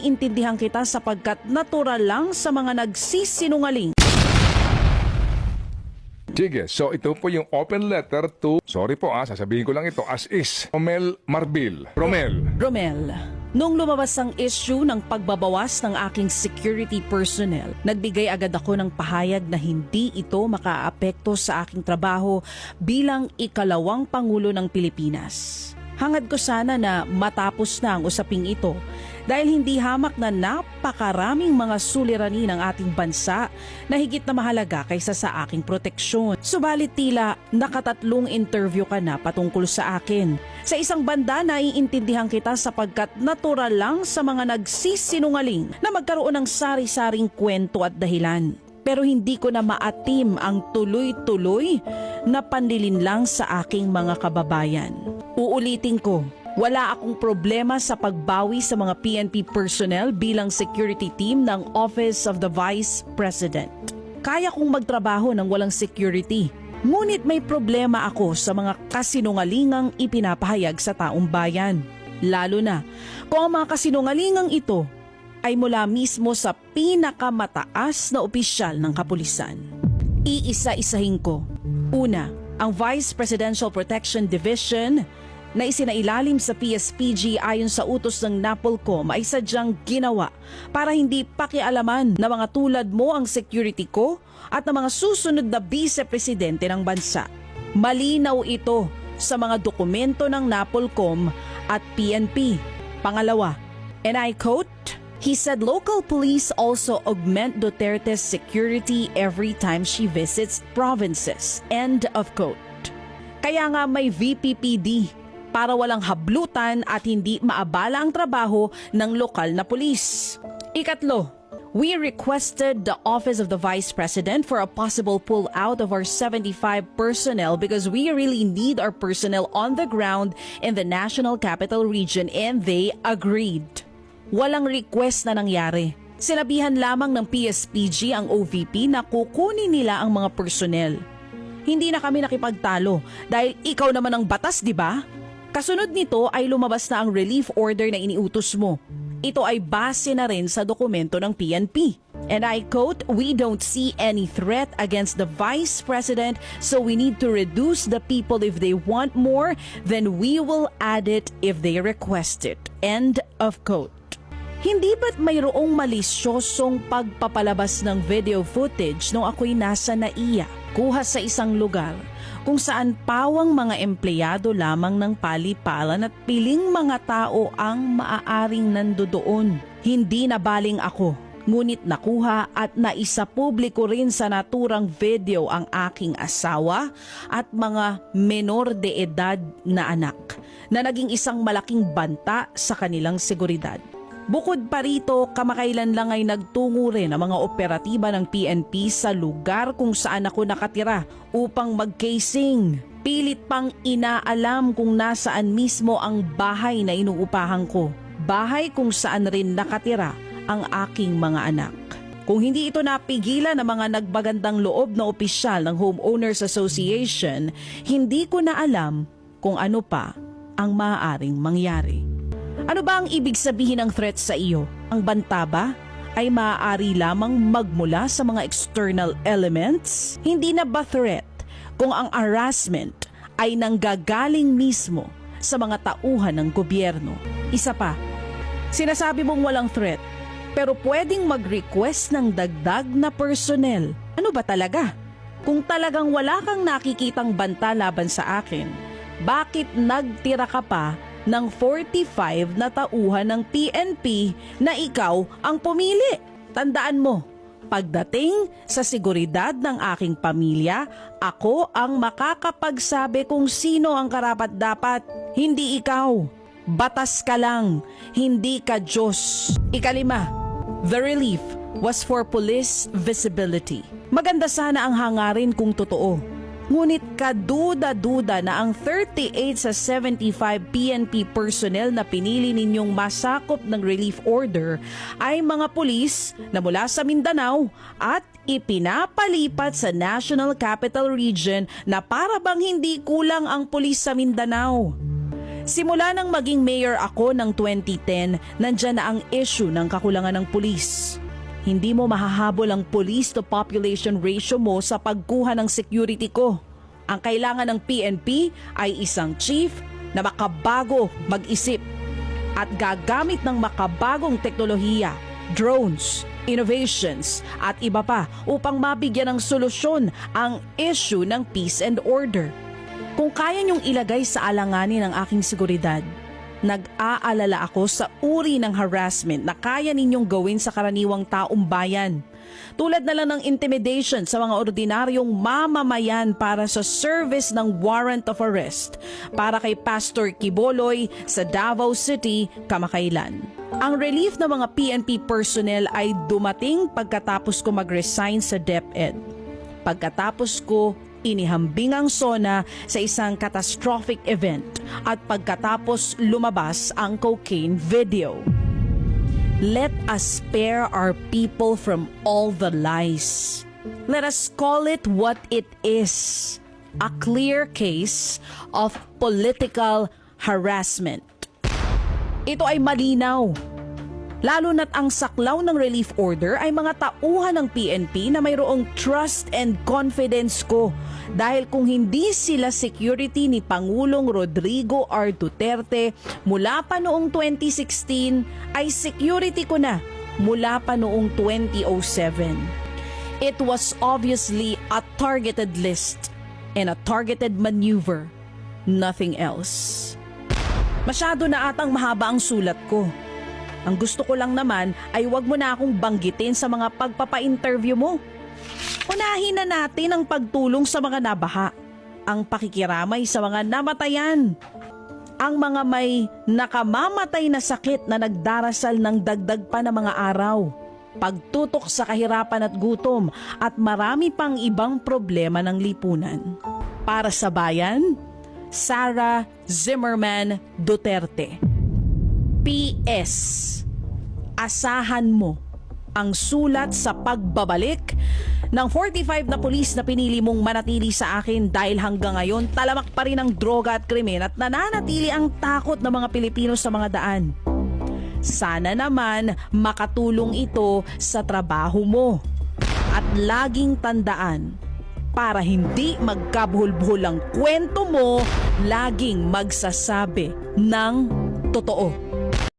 Intindihan kita sapagkat natural lang sa mga nagsisinungaling. Sige, so ito po yung open letter to, sorry po sasabihin ko lang ito as is, Romel Marbil. Romel, nung lumabas ang issue ng pagbabawas ng aking security personnel, nagbigay agad ako ng pahayag na hindi ito makaapekto sa aking trabaho bilang ikalawang Pangulo ng Pilipinas. Hangad ko sana na matapos na ang usaping ito dahil hindi hamak na napakaraming mga suliranin ng ating bansa na higit na mahalaga kaysa sa aking proteksyon. Subalit tila nakatatlong interview ka na patungkol sa akin. Sa isang banda, naiintindihan kita sapagkat natural lang sa mga nagsisinungaling na magkaroon ng sari-saring kwento at dahilan. Pero hindi ko na maatim ang tuloy-tuloy na panlilinlang sa aking mga kababayan. Uulitin ko, wala akong problema sa pagbawi sa mga PNP personnel bilang security team ng Office of the Vice President. Kaya kong magtrabaho ng walang security. Ngunit may problema ako sa mga kasinungalingang ipinapahayag sa taong bayan. Lalo na kung ang mga kasinungalingang ito ay mula mismo sa pinakamataas na opisyal ng kapulisan. Iisa-isahin ko. Una, ang Vice Presidential Protection Division na isinailalim sa PSPG ayon sa utos ng NAPOLCOM ay sadyang ginawa para hindi pakialaman na mga tulad mo ang security ko at ng mga susunod na vice-presidente ng bansa. Malinaw ito sa mga dokumento ng NAPOLCOM at PNP. Pangalawa, and I quote, he said local police also augment Duterte's security every time she visits provinces. End of quote. Kaya nga may VPPD para walang hablutan at hindi maabala ang trabaho ng lokal na pulis. Ikatlo, we requested the Office of the Vice President for a possible pull-out of our 75 personnel because we really need our personnel on the ground in the National Capital Region and they agreed. Walang request na nangyari. Sinabihan lamang ng PSPG ang OVP na kukunin nila ang mga personnel. Hindi na kami nakipagtalo dahil ikaw naman ang batas, di ba? Kasunod nito ay lumabas na ang relief order na iniutos mo. Ito ay base na rin sa dokumento ng PNP. And I quote, we don't see any threat against the Vice President so we need to reduce the people if they want more, then we will add it if they request it. End of quote. Hindi ba't mayroong malisyosong pagpapalabas ng video footage nung ako'y nasa NAIA, kuha sa isang lugar kung saan pawang mga empleyado lamang ng paliparan at piling mga tao ang maaaring nandoon. Hindi nabaling ako, ngunit nakuha at naisapubliko rin sa naturang video ang aking asawa at mga menor de edad na anak na naging isang malaking banta sa kanilang seguridad. Bukod pa rito, kamakailan lang ay nagtungo rin ang mga operatiba ng PNP sa lugar kung saan ako nakatira upang mag-casing. Pilit pang inaalam kung nasaan mismo ang bahay na inuupahan ko. Bahay kung saan rin nakatira ang aking mga anak. Kung hindi ito napigilan ng mga nagbagandang loob na opisyal ng Homeowners Association, hindi ko na alam kung ano pa ang maaaring mangyari. Ano ba ang ibig sabihin ng threat sa iyo? Ang banta ba ay maaari lamang magmula sa mga external elements? Hindi na ba threat kung ang harassment ay nanggagaling mismo sa mga tauhan ng gobyerno? Isa pa, sinasabi mong walang threat pero pwedeng mag-request ng dagdag na personnel. Ano ba talaga? Kung talagang wala kang nakikitang banta laban sa akin, bakit nagtira ka pa ng 45 na tauhan ng PNP na ikaw ang pumili? Tandaan mo, pagdating sa seguridad ng aking pamilya, ako ang makakapagsabi kung sino ang karapat-dapat, hindi ikaw. Batas ka lang, hindi ka Diyos. Ikalima, the relief was for police visibility. Maganda sana ang hangarin kung totoo. Ngunit kaduda-duda na ang 38 sa 75 PNP personnel na pinili ninyong masakop ng relief order ay mga pulis na mula sa Mindanao at ipinapalipat sa National Capital Region na para bang hindi kulang ang pulis sa Mindanao. Simula nang maging mayor ako ng 2010, nandyan na ang issue ng kakulangan ng pulis. Hindi mo mahahabol ang police to population ratio mo sa pagkuha ng security ko. Ang kailangan ng PNP ay isang chief na makabago mag-isip at gagamit ng makabagong teknolohiya, drones, innovations at iba pa upang mabigyan ng solusyon ang issue ng peace and order. Kung kaya niyong ilagay sa alanganin ang aking seguridad, nag-aalala ako sa uri ng harassment na kaya ninyong gawin sa karaniwang taong bayan. Tulad na lang ng intimidation sa mga ordinaryong mamamayan para sa service ng warrant of arrest para kay Pastor Quiboloy sa Davao City kamakailan. Ang relief ng mga PNP personnel ay dumating pagkatapos ko mag-resign sa DepEd. Pagkatapos ko inihambing ang SONA sa isang catastrophic event at pagkatapos lumabas ang cocaine video. Let us spare our people from all the lies. Let us call it what it is, a clear case of political harassment. Ito ay malinaw. Lalo na't ang saklaw ng relief order ay mga tauhan ng PNP na mayroong trust and confidence ko dahil kung hindi sila security ni Pangulong Rodrigo R. Duterte mula pa noong 2016 ay security ko na mula pa noong 2007. It was obviously a targeted list and a targeted maneuver, nothing else. Masyado na atang mahaba ang sulat ko. Ang gusto ko lang naman ay wag mo na akong banggitin sa mga pagpapa-interview mo. Unahin na natin ang pagtulong sa mga nabaha, ang pakikiramay sa mga namatayan, ang mga may nakamamatay na sakit na nagdarasal ng dagdag pa na mga araw, pagtutok sa kahirapan at gutom at marami pang ibang problema ng lipunan. Para sa bayan, Sara Zimmerman Duterte. P.S. Asahan mo ang sulat sa pagbabalik ng 45 na pulis na pinili mong manatili sa akin dahil hanggang ngayon talamak pa rin ang droga at krimen at nananatili ang takot ng mga Pilipino sa mga daan. Sana naman makatulong ito sa trabaho mo at laging tandaan para hindi magkabuhol-buhol ang kwento mo, laging magsasabi ng totoo.